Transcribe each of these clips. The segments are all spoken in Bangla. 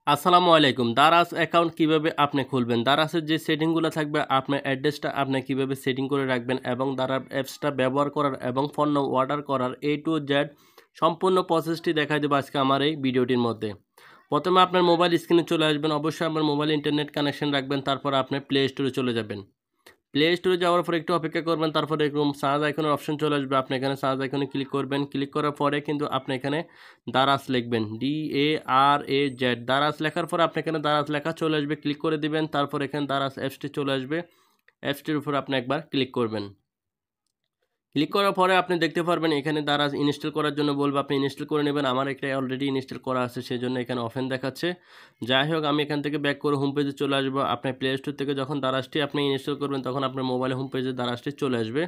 আসসালামু আলাইকুম। দারাজ অ্যাকাউন্ট কিভাবে আপনি খুলবেন? দারাজের যে সেটিংগুলো থাকবে আপনার অ্যাড্রেসটা আপনি কিভাবে সেটিং করে রাখবেন এবং দারাজ অ্যাপসটা ব্যবহার করার এবং পণ্য অর্ডার করার A to Z সম্পূর্ণ প্রসেসটি দেখাই দেবো আজকে আমার এই ভিডিওটির মধ্যে। প্রথমে আপনার মোবাইল স্ক্রিনে চলে আসবেন। অবশ্যই আপনার মোবাইলে ইন্টারনেট কানেকশন রাখবেন। তারপর আপনি প্লে স্টোরে চলে যাবেন। প্লে স্টোরে যাওয়ার পর একটু অপেক্ষা করবেন, তারপরে এরকম সার্চ আইকনের অপশন চলে আসবে। আপনি এখানে সার্চ আইকনে ক্লিক করবেন। ক্লিক করার পরে কিন্তু আপনি এখানে দারাজ লিখবেন, DARAZ। দারাজ লেখার পর আপনি এখানে দারাজ লেখা চলে আসবে, ক্লিক করে দিবেন। তারপর এখানে দারাজ অ্যাপসটি চলে আসবে। অ্যাপসটির উপর আপনি একবার ক্লিক করবেন। ক্লিক করার পরে আপনি দেখতে পারবেন এখানে দারাজ ইনস্টল করার জন্য বলবো, আপনি ইনস্টল করে নেবেন। আমার একটা অলরেডি ইনস্টল করা আছে, সেজন্য এখানে ওপেন দেখাচ্ছে। যাই হোক, আমি এখান থেকে ব্যাক করে হোম পেজে চলে আসবো। আপনার প্লে স্টোর থেকে যখন দারাজটি আপনি ইনস্টল করবেন তখন আপনার মোবাইলে হোম পেজে দারাজটি চলে আসবে।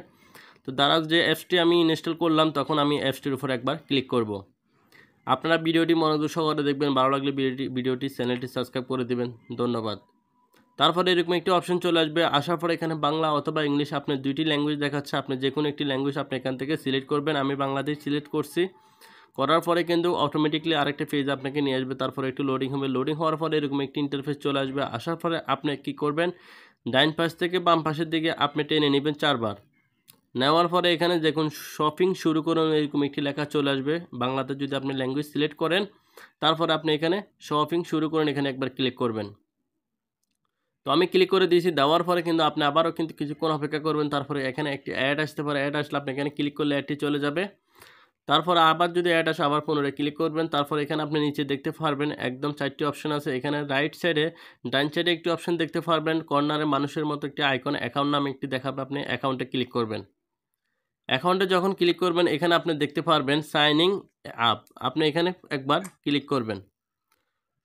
তো দারাজ যে অ্যাপসটি আমি ইনস্টল করলাম তখন আমি অ্যাপসটির উপর একবার ক্লিক করব। আপনারা ভিডিওটি মনোযোগ সহকারে দেখবেন। ভালো লাগলে ভিডিওটি চ্যানেলটি সাবস্ক্রাইব করে দিবেন। ধন্যবাদ। তারপরে এরকম একটি অপশন চলে আসবে। আসার পরে এখানে বাংলা অথবা ইংলিশ আপনার দুইটি ল্যাঙ্গুয়েজ দেখাচ্ছে। আপনি যে কোনো একটি ল্যাঙ্গুয়েজ আপনি এখান থেকে সিলেক্ট করবেন। আমি বাংলাদেশ সিলেক্ট করছি। করার পরে কিন্তু অটোমেটিকলি আরেকটা পেজ আপনাকে নিয়ে আসবে। তারপরে একটু লোডিং হবে। লোডিং হওয়ার পরে এরকম একটি ইন্টারফেস চলে আসবে। আসার পরে আপনি কী করবেন, ডাইন পাশ থেকে বাম পাশের দিকে আপনি টেনে নেবেন 4 বার। নেওয়ার পরে এখানে দেখুন শপিং শুরু করুন, এরকম একটি লেখা চলে আসবে। বাংলাতে যদি আপনি ল্যাঙ্গুয়েজ সিলেক্ট করেন, তারপরে আপনি এখানে শপিং শুরু করুন, এখানে একবার ক্লিক করবেন। তো আমি ক্লিক করে দিয়েছি। দেওয়ার পরে কিন্তু আপনি আবারও কিন্তু কিছুক্ষণ অপেক্ষা করবেন। তারপরে এখানে একটি অ্যাড আসতে পারে। অ্যাড আসলে আপনি এখানে ক্লিক করলে অ্যাডটি চলে যাবে। তারপর আবার যদি অ্যাড আসে আবার পুনরায় ক্লিক করবেন। তারপর এখানে আপনি নিচে দেখতে পারবেন একদম 4টি অপশন আছে। এখানে রাইট সাইডে ডান সাইডে একটি অপশন দেখতে পারবেন। কর্নারে মানুষের মতো একটি আইকন অ্যাকাউন্ট নামে একটি দেখাবে। আপনি অ্যাকাউন্টে ক্লিক করবেন। অ্যাকাউন্টে যখন ক্লিক করবেন এখানে আপনি দেখতে পারবেন সাইনিং আপ। আপনি এখানে একবার ক্লিক করবেন।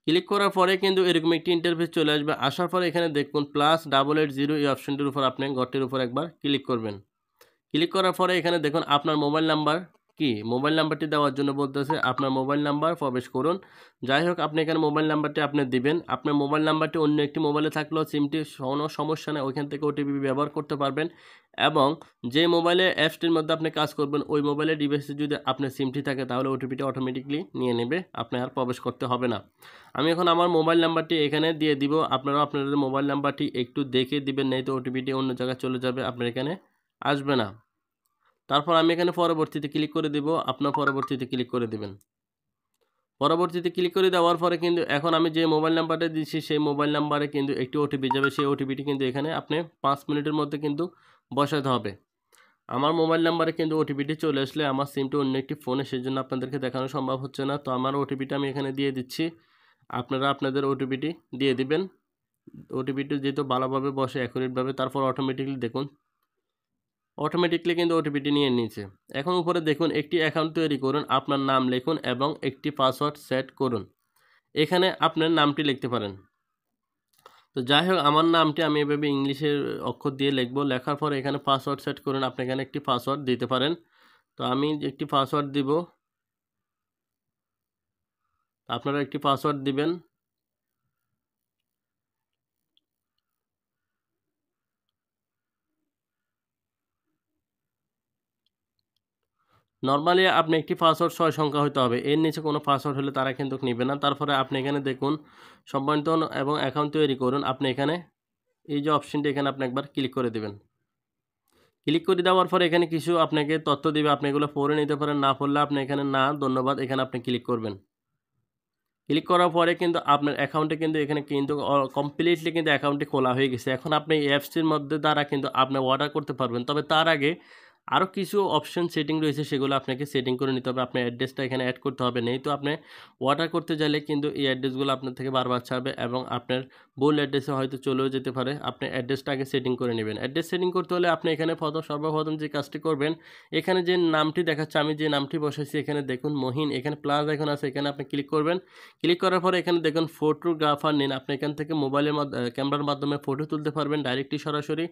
ক্লিক করার পরে কিন্তু এরকম একটি ইন্টারফেস চলে আসবে। আসার পরে এখানে দেখুন +880 এই অপশনটির উপর আপনি ঘরটির উপর একবার ক্লিক করবেন। ক্লিক করার পরে এখানে দেখুন আপনার মোবাইল নাম্বার কি, মোবাইল নাম্বারটি দেওয়ার জন্য বলতেছে। আপনার মোবাইল নাম্বার প্রবেশ করুন। যাই হোক, আপনি এখানে মোবাইল নাম্বারটি আপনি দিবেন। আপনার মোবাইল নাম্বারটি অন্য একটি মোবাইলে থাকলেও সিমটি কোনো সমস্যা নেই, ওইখান থেকে ওটিপি ব্যবহার করতে পারবেন। এবং যে মোবাইলে অ্যাপসটির মধ্যে আপনি কাজ করবেন ওই মোবাইলের ডিভাইসে যদি আপনার সিমটি থাকে তাহলে ওটিপিটি অটোমেটিকলি নিয়ে নেবে, আপনি আর প্রবেশ করতে হবে না। আমি এখন আমার মোবাইল নাম্বারটি এখানে দিয়ে দিব। আপনারাও আপনাদের মোবাইল নাম্বারটি একটু দেখে দিবেন, নেই তো ওটিপিটি অন্য জায়গায় চলে যাবে, আপনার এখানে আসবে না। তারপর আমি এখানে পরবর্তীতে ক্লিক করে দিব। আপনার পরবর্তীতে ক্লিক করে দিবেন। পরবর্তীতে ক্লিক করে দেওয়ার পরে কিন্তু এখন আমি যে মোবাইল নাম্বারটা দিচ্ছি সেই মোবাইল নাম্বারে কিন্তু একটি ওটিপি যাবে। সেই ওটিপিটি কিন্তু এখানে আপনি 5 মিনিটের মধ্যে কিন্তু বসাতে হবে। আমার মোবাইল নাম্বারে কিন্তু ওটিপিটি চলে আসলে আমার সিমটি অন্য একটি ফোনে, সেজন্য আপনাদেরকে দেখানো সম্ভব হচ্ছে না। তো আমার ওটিপিটা আমি এখানে দিয়ে দিচ্ছি। আপনারা আপনাদের ওটিপিটি দিয়ে দিবেন। ওটিপিটি যেহেতু ভালোভাবে বসে অ্যাকুরেটভাবে, তারপর অটোমেটিকলি দেখুন অটোমেটিকলি কিন্তু ওটিপিটি নিয়ে নিয়েছে। এখন উপরে দেখুন একটি অ্যাকাউন্ট তৈরি করুন, আপনার নাম লিখুন এবং একটি পাসওয়ার্ড সেট করুন। এখানে আপনার নামটি লিখতে পারেন। তো যাই হোক, আমার নামটি আমি এভাবে ইংলিশের অক্ষর দিয়ে লিখব। লেখার পর এখানে পাসওয়ার্ড সেট করুন। আপনি এখানে একটি পাসওয়ার্ড দিতে পারেন। তো আমি একটি পাসওয়ার্ড দিব। আপনারা একটি পাসওয়ার্ড দিবেন। নরমালি আপনি একটি পাসওয়ার্ড 6 সংখ্যা হইতে হবে। এর নিচে কোনো পাসওয়ার্ড হলে তারা কিন্তু নিবে না। তারপরে আপনি এখানে দেখুন সম্পাদিত এবং অ্যাকাউন্ট তৈরি করুন। আপনি এখানে এই যে অপশনটি এখানে আপনি একবার ক্লিক করে দিবেন। ক্লিক করে দেওয়ার পরে এখানে কিছু আপনাকে তথ্য দিবে। আপনি এগুলো পড়ে নিতে পারেন। না পড়লে আপনি এখানে না ধন্যবাদ এখানে আপনি ক্লিক করবেন। ক্লিক করার পরে কিন্তু আপনার অ্যাকাউন্টে কিন্তু এখানে কিন্তু কমপ্লিটলি কিন্তু অ্যাকাউন্টটি খোলা হয়ে গেছে। এখন আপনি এই অ্যাপসটির মধ্যে দ্বারা কিন্তু আপনি অর্ডার করতে পারবেন। তবে তার আগে আরও কিছু অপশন সেটিং রয়েছে, সেগুলো আপনাকে সেটিং করে নিতে হবে। আপনার অ্যাড্রেসটা এখানে অ্যাড করতে হবে। নেই তো আপনি অর্ডার করতে চাইলে কিন্তু এই অ্যাড্রেসগুলো আপনার থেকে বারবার চাবে এবং আপনার ভুল অ্যাড্রেসে হয়তো চলেও যেতে পারে। আপনি অ্যাড্রেসটা আগে সেটিং করে নেবেন। অ্যাড্রেস সেটিং করতে হলে আপনি এখানে সর্বপ্রথম যে কাজটি করবেন, এখানে যে নামটি দেখাচ্ছে আমি যে নামটি বসাইছি এখানে দেখুন মহিন, এখানে প্লাস এখন আছে, এখানে আপনি ক্লিক করবেন। ক্লিক করার পরে এখানে দেখুন ফটোগ্রাফার নেন। আপনি এখান থেকে মোবাইলের ক্যামেরার মাধ্যমে ফটো তুলতে পারবেন ডাইরেক্টলি সরাসরি,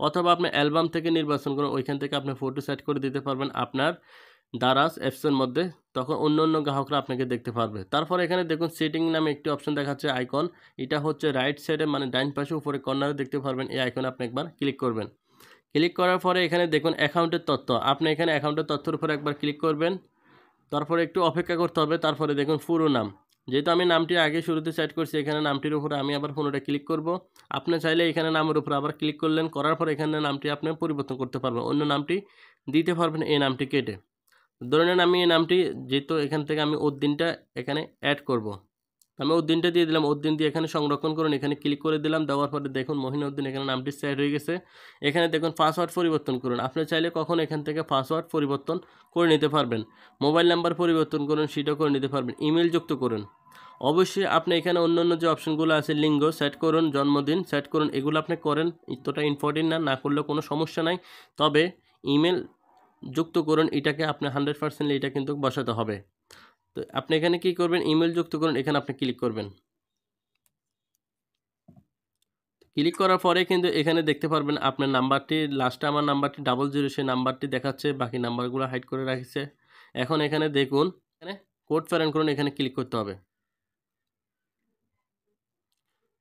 অথবা আপনি অ্যালবাম থেকে নির্বাচন করে ওইখান থেকে আপনি ফটো সেট করে দিতে পারবেন আপনার দারাজ অ্যাপসের মধ্যে। তখন অন্য অন্য গ্রাহকরা আপনাকে দেখতে পারবে। তারপর এখানে দেখুন সেটিং নামে একটি অপশন দেখাচ্ছে আইকন। এটা হচ্ছে রাইট সাইডে মানে ডাইন পাশে উপরে কর্নারে দেখতে পারবেন। এই আইকনে আপনি একবার ক্লিক করবেন। ক্লিক করার পরে এখানে দেখুন অ্যাকাউন্টের তথ্য। আপনি এখানে অ্যাকাউন্টের তথ্যের উপরে একবার ক্লিক করবেন। তারপরে একটু অপেক্ষা করতে হবে। তারপরে দেখুন পুরো নাম। যেহেতু আমি নামটি আগে শুরুতে সেট করছি, এখানে নামটির উপরে আমি আবার পুনরায় ক্লিক করব। আপনি চাইলে এখানে নামের উপর আবার ক্লিক করলেন, করার পর এখানে নামটি আপনি পরিবর্তন করতে পারবেন, অন্য নামটি দিতে পারবেন এই নামটি কেটে। ধরে নেন আমি এই নামটি, যেহেতু এখান থেকে আমি উদ্দিনটা এখানে অ্যাড করব, আমি উদ্দিনটা দিয়ে দিলাম, উদ্দিন দিয়ে এখানে সংরক্ষণ করুন, এখানে ক্লিক করে দিলাম। দেওয়ার পরে দেখুন মহিনুদ্দিন এখানে নামটি সেট হয়ে গেছে। এখানে দেখুন পাসওয়ার্ড পরিবর্তন করুন, আপনি চাইলে কখন এখান থেকে পাসওয়ার্ড পরিবর্তন করে নিতে পারবেন। মোবাইল নাম্বার পরিবর্তন করুন, সেটাও করে নিতে পারবেন। ইমেল যুক্ত করুন। অবশ্যই আপনি এখানে অন্যান্য যে অপশনগুলো আছে, লিঙ্গ সেট করুন, জন্মদিন সেট করুন, এগুলো আপনি করেন, এতটা ইম্পর্টেন্ট না, না করলেও কোনো সমস্যা নাই। তবে ইমেল যুক্ত করুন, এটাকে আপনি 100% এটা কিন্তু বসাতে হবে। তো আপনি এখানে কি করবেন, ইমেল যুক্ত করুন, এখানে আপনি ক্লিক করবেন। ক্লিক করার পরে কিন্তু এখানে দেখতে পারবেন আপনার নাম্বারটি, লাস্টে আমার নাম্বারটি 00, সেই নাম্বারটি দেখাচ্ছে, বাকি নাম্বারগুলো হাইড করে রাখছে। এখন এখানে দেখুন, এখানে কোড প্রেরণ করুন, এখানে ক্লিক করতে হবে।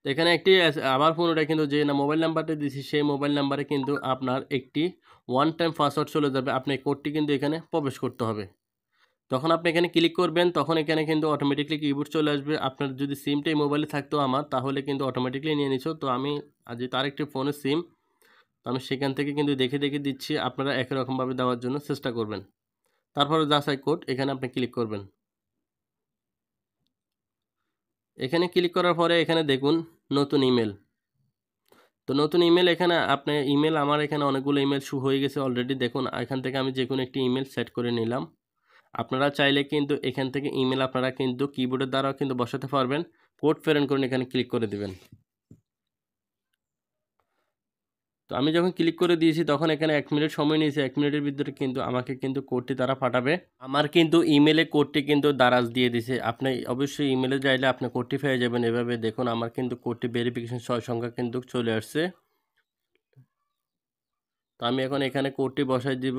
তো এখানে একটি আবার পুনরায় কিন্তু যে মোবাইল নাম্বারটা দিয়েছি সেই মোবাইল নাম্বারে কিন্তু আপনার একটি ওয়ান টাইম পাসওয়ার্ড চলে যাবে, আপনি এই কোডটি কিন্তু এখানে প্রবেশ করতে হবে। তখন আপনি এখানে ক্লিক করবেন, তখন এখানে কিন্তু অটোমেটিকলি কিবোর্ড চলে আসবে। আপনার যদি সিমটা এই মোবাইলে থাকতো আমার, তাহলে কিন্তু অটোমেটিকলি নিয়ে নিছো। তো আমি যেহেতু আরেকটি ফোনের সিম, তো আমি সেখান থেকে কিন্তু দেখে দেখে দিচ্ছি, আপনারা একই রকমভাবে দেওয়ার জন্য চেষ্টা করবেন। তারপরে যাচাই কোড, এখানে আপনি ক্লিক করবেন। এখানে ক্লিক করার পরে এখানে দেখুন নতুন ইমেল। তো নতুন ইমেল, এখানে আপনি ইমেল, আমার এখানে অনেকগুলো ইমেল শো হয়ে গেছে অলরেডি। দেখুন এখান থেকে আমি যে কোনো একটি ইমেল সেট করে নিলাম। আপনারা চাইলে কিন্তু এখান থেকে ইমেল আপনারা কিন্তু কিবোর্ডের দ্বারাও কিন্তু বসাতে পারবেন। কোড প্রেরণ করুন, এখানে ক্লিক করে দিবেন। তো আমি যখন ক্লিক করে দিয়েছি তখন এখানে 1 মিনিট সময় নিয়েছে। 1 মিনিটের ভিতরে কিন্তু আমাকে কিন্তু কোডটি তারা পাঠাবে। আমার কিন্তু ইমেলে কোডটি কিন্তু দারাজ দিয়ে দিছে। আপনি অবশ্যই ইমেলে যাইলে আপনি কোডটি পেয়ে যাবেন। এভাবে দেখুন আমার কিন্তু কোডটি ভেরিফিকেশন 6 সংখ্যা কিন্তু চলে আসছে। তো আমি এখন এখানে কোডটি বসাই দিব।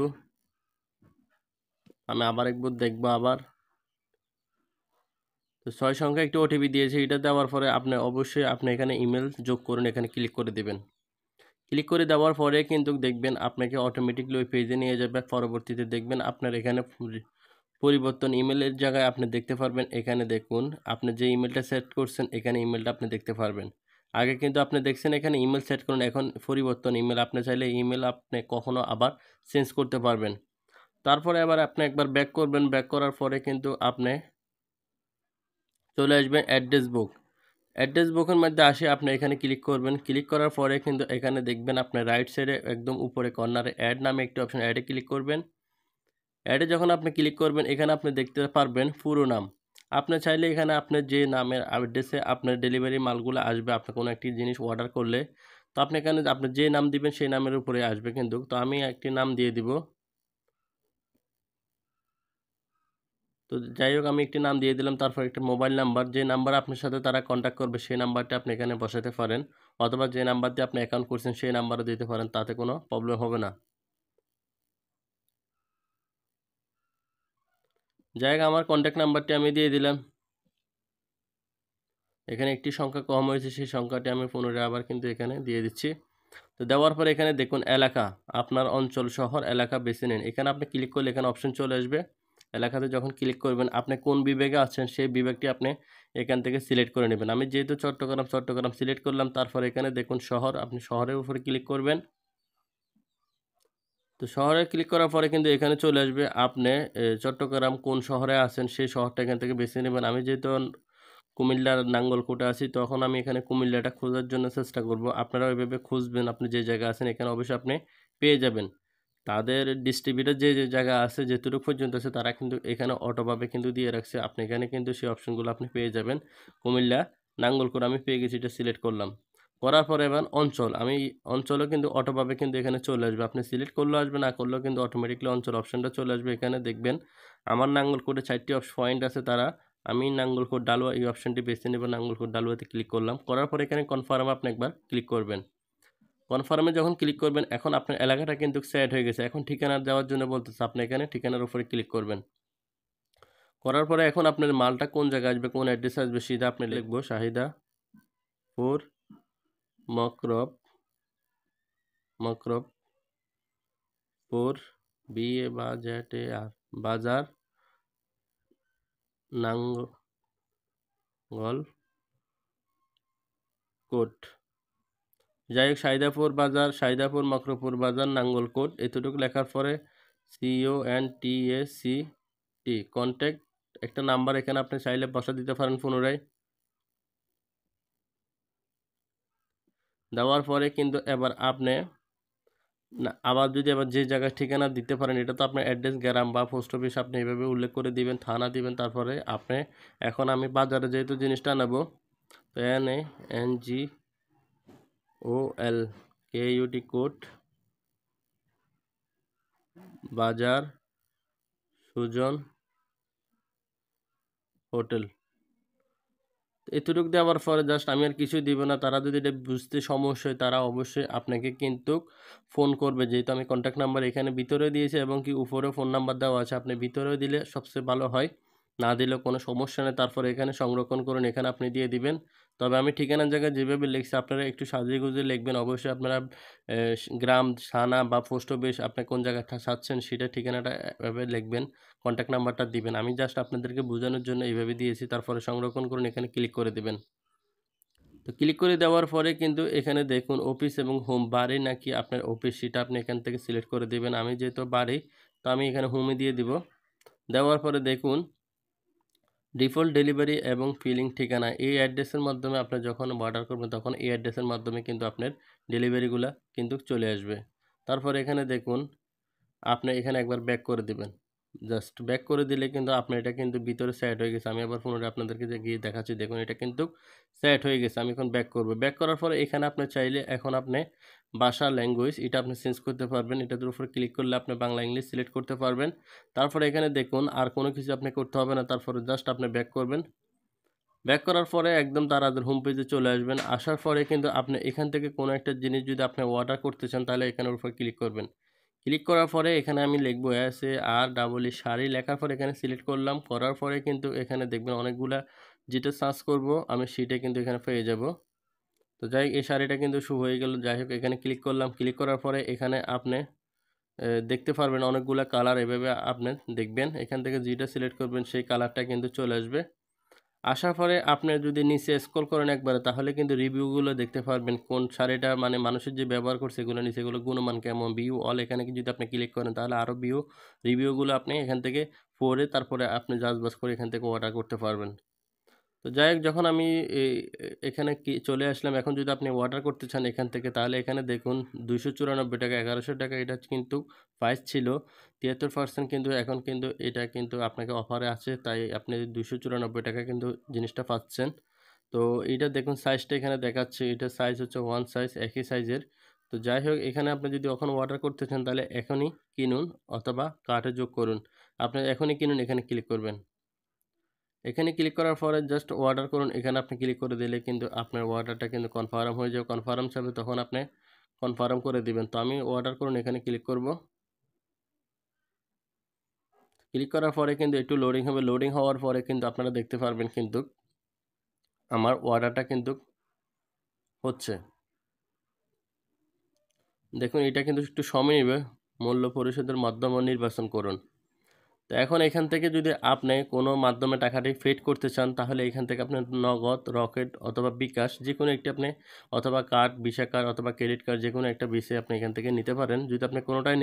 আমি আবার একবার দেখবো আবার। তো 6 সংখ্যা একটি ওটিপি দিয়েছে, এটা দেওয়ার পরে আপনি অবশ্যই আপনি এখানে ইমেল যোগ করুন, এখানে ক্লিক করে দিবেন। ক্লিক করে দেওয়ার পরে কিন্তু দেখবেন আপনাকে অটোমেটিকলি ওই পেজে নিয়ে যাবে। পরবর্তীতে দেখবেন আপনার এখানে পরিবর্তন ইমেলের জায়গায় আপনি দেখতে পারবেন, এখানে দেখুন আপনি যে ইমেলটা সেট করছেন, এখানে ইমেলটা আপনি দেখতে পারবেন। আগে কিন্তু আপনি দেখছেন এখানে ইমেল সেট করুন, এখন পরিবর্তন ইমেল, আপনি চাইলে ইমেল আপনি কখনো আবার চেঞ্জ করতে পারবেন। তারপরে আবার আপনি একবার ব্যাক করবেন, ব্যাক করার পরে কিন্তু আপনি চলে আসবেন অ্যাড্রেস বুক। অ্যাড্রেস বুকের মধ্যে আসে আপনি এখানে ক্লিক করবেন। ক্লিক করার পরে কিন্তু এখানে দেখবেন আপনার রাইট সাইডে একদম উপরে কর্নারে অ্যাড নামে একটি অপশন, অ্যাডে ক্লিক করবেন। অ্যাডে যখন আপনি ক্লিক করবেন এখানে আপনি দেখতে পারবেন পুরো নাম। আপনি চাইলে এখানে আপনার যে নামের অ্যাড্রেসে আপনার ডেলিভারি মালগুলো আসবে, আপনি কোনো একটি জিনিস অর্ডার করলে, তো আপনি এখানে আপনি যে নাম দিবেন সেই নামের উপরে আসবে কিন্তু। তো আমি একটি নাম দিয়ে দিব। তো যাই হোক আমি একটি নাম দিয়ে দিলাম, তারপর একটা মোবাইল নাম্বার, যে নাম্বার আপনার সাথে তারা কন্ট্যাক্ট করবে সেই নাম্বারটা আপনি এখানে বসাতে পারেন, অথবা যে নাম্বার দিয়ে আপনি অ্যাকাউন্ট করছেন সেই নাম্বারও দিতে পারেন, তাতে কোনো প্রবলেম হবে না। যাই হোক আমার কন্ট্যাক্ট নাম্বারটি আমি দিয়ে দিলাম। এখানে একটি সংখ্যা কম হয়েছে, সেই সংখ্যাটি আমি পুনরায় আবার কিন্তু এখানে দিয়ে দিচ্ছি। তো দেওয়ার পরে এখানে দেখুন এলাকা, আপনার অঞ্চল, শহর, এলাকা বেছে নিন। এখানে আপনি ক্লিক করলে এখানে অপশন চলে আসবে। এলাকাতে যখন ক্লিক করবেন আপনি কোন বিভাগে আছেন সেই বিভাগটি আপনি এখান থেকে সিলেক্ট করে নেবেন। আমি যেহেতু চট্টগ্রাম সিলেক্ট করলাম। তারপর এখানে দেখুন শহর, আপনি শহরের উপরে ক্লিক করবেন। তো শহরে ক্লিক করার পরে কিন্তু এখানে চলে আসবে আপনি চট্টগ্রাম কোন শহরে আছেন সেই শহরটা এখান থেকে বেছে নেবেন। আমি যেহেতু কুমিল্লার নাঙ্গলকোটে আছি, তখন আমি এখানে কুমিল্লাটা খোঁজার জন্য চেষ্টা করব। আপনারা ওইভাবে খুঁজবেন, আপনি যে জায়গায় আছেন এখানে অবশ্যই আপনি পেয়ে যাবেন। তাদের ডিস্ট্রিবিউটর যে যে জায়গা আছে, যেটুকু পর্যন্ত আছে, তারা কিন্তু এখানে অটোভাবে কিন্তু দিয়ে রাখছে। আপনি এখানে কিন্তু সেই অপশনগুলো আপনি পেয়ে যাবেন। কুমিল্লা নাঙ্গলকোট আমি পেয়ে গেছি, এটা সিলেক্ট করলাম। করার পরে এবার অঞ্চল, আমি অঞ্চলও কিন্তু অটোভাবে কিন্তু এখানে চলে আসবে। আপনি সিলেক্ট করলেও আসবে, না করলেও কিন্তু অটোমেটিকলি অঞ্চল অপশনটা চলে আসবে। এখানে দেখবেন আমার নাঙ্গলকোটে 4টি পয়েন্ট আছে, তারা আমি নাঙ্গলকোট ডালুয়া এই অপশনটি বেছে নেব। নাঙ্গলকোট ডালুয়াতে ক্লিক করলাম। করার পরে এখানে কনফার্মে আপনি একবার ক্লিক করবেন। কনফার্মে যখন ক্লিক করবেন এখন আপনার এলাকাটা কিন্তু সেট হয়ে গেছে। এখন ঠিকানা দেওয়ার জন্য বলতেছে, আপনি এখানে ঠিকানার উপরে ক্লিক করবেন। করার পরে এখন আপনার মালটা কোন জায়গায় আসবে, কোন অ্যাড্রেসে আসবে সেটা আপনি লিখবো শাহিদাপুর মকরব মকরবপুর BA, BAR, বাজার নাঙ্গ কোট। যাই হোক, সাইদাপুর বাজার, সাইদাপুর মকরপুর বাজার, নাঙ্গলকোট, এতটুকু লেখার পরে CONTACT কন্ট্যাক্ট একটা নাম্বার এখানে আপনি চাইলে বসা দিতে পারেন পুনরায়। দেওয়ার পরে কিন্তু এবার আপনি আবার যদি আবার যে জায়গায় ঠিকানা দিতে পারেন, এটা তো আপনার অ্যাড্রেস গ্রাম বা পোস্ট অফিস আপনি এইভাবে উল্লেখ করে দিবেন, থানা দিবেন। তারপরে আপনি এখন আমি বাজারে যেহেতু জিনিসটা নেব, NANGOLKUT কোট, বাজার, সুজন হোটেল, এতটুকু দেওয়ার পরে জাস্ট আমি আর কিছুই দিব না। তারা যদি এটা বুঝতে সমস্যা হয় তারা অবশ্যই আপনাকে কিন্তু ফোন করবে, যেহেতু আমি কন্ট্যাক্ট নাম্বার এখানে ভিতরে দিয়েছি এবং কি উপরেও ফোন নাম্বার দেওয়া আছে, আপনি ভিতরেও দিলে সবচেয়ে ভালো হয়, না দিলেও কোনো সমস্যা নেই। তারপরে এখানে সংরক্ষণ করুন, এখানে আপনি দিয়ে দিবেন। তবে আমি ঠিকানার জায়গায় যেভাবে লিখছি আপনারা একটু সাজিয়ে গুজিয়ে লিখবেন। অবশ্যই আপনারা গ্রাম, থানা বা পোস্ট অফিস আপনি কোন জায়গায় চাচ্ছেন সেটা ঠিকানাটা এভাবে লিখবেন, কন্ট্যাক্ট নাম্বারটা দিবেন। আমি জাস্ট আপনাদেরকে বোঝানোর জন্য এইভাবে দিয়েছি। তারপরে সংরক্ষণ করুন, এখানে ক্লিক করে দেবেন। তো ক্লিক করে দেওয়ার পরে কিন্তু এখানে দেখুন অফিস এবং হোম, বাড়ি নাকি আপনার অফিস সেটা আপনি এখান থেকে সিলেক্ট করে দেবেন। আমি যেহেতু বাড়ি, তো আমি এখানে হোমে দিয়ে দিব। দেওয়ার পরে দেখুন ডিফল্ট ডেলিভারি এবং ফিলিং ঠিকানা, এই অ্যাড্রেসের মাধ্যমে আপনি যখন অর্ডার করবেন তখন এই অ্যাড্রেসের মাধ্যমে কিন্তু আপনার ডেলিভারিগুলো কিন্তু চলে আসবে। তারপরে এখানে দেখুন আপনি এখানে একবার ব্যাক করে দিবেন। জাস্ট ব্যাক করে দিলে কিন্তু আপনার এটা কিন্তু ভিতরে সেট হয়ে গেছে। আমি আবার পুনরায় আপনাদেরকে গিয়ে দেখাচ্ছি, দেখুন এটা কিন্তু সেট হয়ে গেছে। আমি এখন ব্যাক করব। ব্যাক করার পরে এখানে আপনি চাইলে এখন আপনি ভাষা, ল্যাঙ্গুয়েজ এটা আপনি চেঞ্জ করতে পারবেন। এটার উপর ক্লিক করলে আপনি বাংলা, ইংলিশ সিলেক্ট করতে পারবেন। তারপরে এখানে দেখুন আর কোনো কিছু আপনি করতে হবে না। তারপরে জাস্ট আপনি ব্যাক করবেন। ব্যাক করার পরে একদম তাদের হোম পেজে চলে আসবেন। আসার পরে কিন্তু আপনি এখান থেকে কোনো একটা জিনিস যদি আপনি অর্ডার করতে চান তাহলে এখানের উপর ক্লিক করবেন। ক্লিক করার পরে এখানে আমি লিখবো SAREE শাড়ি, লেখার পরে এখানে সিলেক্ট করলাম। করার পরে কিন্তু এখানে দেখবেন অনেকগুলা যেটা সার্চ করব আমি সেটা কিন্তু এখানে পেয়ে যাব। তো যাই হোক, এই শাড়িটা কিন্তু শুরু হয়ে গেল। যাই হোক, এখানে ক্লিক করলাম। ক্লিক করার পরে এখানে আপনি দেখতে পারবেন অনেকগুলা কালার, এভাবে আপনি দেখবেন। এখান থেকে যেটা সিলেক্ট করবেন সেই কালারটা কিন্তু চলে আসবে। আসার পরে আপনি যদি নিচে স্ক্রল করেন একবারে তাহলে কিন্তু রিভিউগুলো দেখতে পারবেন, কোন শাড়িটা মানে মানুষের যে ব্যবহার করছে এগুলো নিচে, এগুলো গুণমান কেমন, ভিউ অল, এখানে যদি আপনি ক্লিক করেন তাহলে আরও রিভিউগুলো আপনি এখান থেকে পড়ে তারপরে আপনি যাচাই করে এখান থেকে অর্ডার করতে পারবেন। তো যাই হোক, যখন আমি এখানে চলে আসলাম, এখন যদি আপনি অর্ডার করতে চান এখান থেকে তাহলে এখানে দেখুন 294 টাকা, 1100 টাকা এটা কিন্তু প্রাইস ছিল, 73% কিন্তু এখন কিন্তু এটা কিন্তু আপনাকে অফারে আছে, তাই আপনি 294 টাকা কিন্তু জিনিসটা পাচ্ছেন। তো এইটা দেখুন সাইজটা এখানে দেখাচ্ছে, এটা সাইজ হচ্ছে ওয়ান সাইজ, একই সাইজের। তো যাই হোক, এখানে আপনি যদি এখন অর্ডার করতে চান তাহলে এখনই কিনুন অথবা কার্টে যোগ করুন। আপনি এখনই কিনুন, এখানে ক্লিক করবেন। এখানে ক্লিক করার পরে জাস্ট অর্ডার করুন, এখানে আপনি ক্লিক করে দিলে কিন্তু আপনার অর্ডারটা কিন্তু কনফার্ম হয়ে যাবে। কনফার্ম চাবে তখন আপনি কনফার্ম করে দিবেন। তো আমি অর্ডার করুন, এখানে ক্লিক করব। ক্লিক করার পরে কিন্তু একটু লোডিং হবে। লোডিং হওয়ার পরে কিন্তু আপনারা দেখতে পারবেন কিন্তু আমার অর্ডারটা কিন্তু হচ্ছে। দেখুন এটা কিন্তু একটু সময় নেবে। মূল্য পরিশোধের মাধ্যমে নির্বাচন করুন। তো এখন এখান থেকে যদি আপনি কোনো মাধ্যমে টাকাটি পেড করতে চান তাহলে এখান থেকে আপনি নগদ, রকেট অথবা বিকাশ যে কোনো একটি আপনি, অথবা কার্ড, ভিসা কার্ড অথবা ক্রেডিট কার্ড যে কোনো একটা বিষয়ে আপনি এখান থেকে নিতে পারেন। যদি আপনি কোনোটাই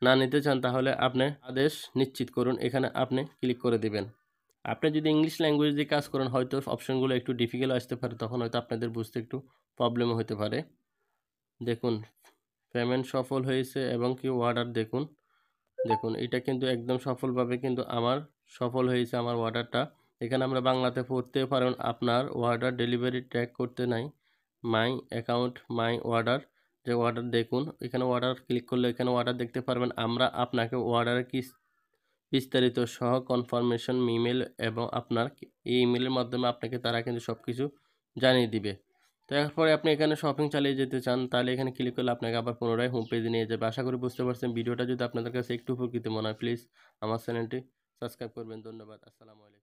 না নিতে চান তাহলে আপনি আদেশ নিশ্চিত করুন, এখানে আপনি ক্লিক করে দিবেন। আপনি যদি ইংলিশ ল্যাঙ্গুয়েজ দিয়ে কাজ করেন হয়তো অপশনগুলো একটু ডিফিকাল্ট আসতে পারে, তখন হয়তো আপনাদের বুঝতে একটু প্রবলেমও হতে পারে। দেখুন পেমেন্ট সফল হয়েছে এবং কি অর্ডার দেখুন, এটা কিন্তু একদম সফলভাবে কিন্তু আমার সফল হয়েছে আমার অর্ডারটা। এখানে আমরা বাংলাতে পড়তে পারেন, আপনার অর্ডার ডেলিভারি ট্র্যাক করতে নাই মাই অ্যাকাউন্ট মাই অর্ডার, যে অর্ডার দেখুন, এখানে অর্ডার ক্লিক করলে এখানে অর্ডার দেখতে পারবেন। আমরা আপনাকে অর্ডারের কি বিস্তারিত সহ কনফার্মেশন ইমেল এবং আপনার এই ইমেলের মাধ্যমে আপনাকে তারা কিন্তু সব কিছু জানিয়ে দিবে। তো এরপরে আপনি এখানে শপিং চালিয়ে যেতে চান তাহলে এখানে ক্লিক করলে আপনাকে আবার পুনরায় হোম পেজে নিয়ে যাবে। আশা করি বুঝতে পারছেন। ভিডিওটা যদি আপনাদের কাছে একটু উপকৃত মনে হয় প্লিজ আমার চ্যানেলটি সাবস্ক্রাইব করবেন। ধন্যবাদ। আসসালামু আলাইকুম।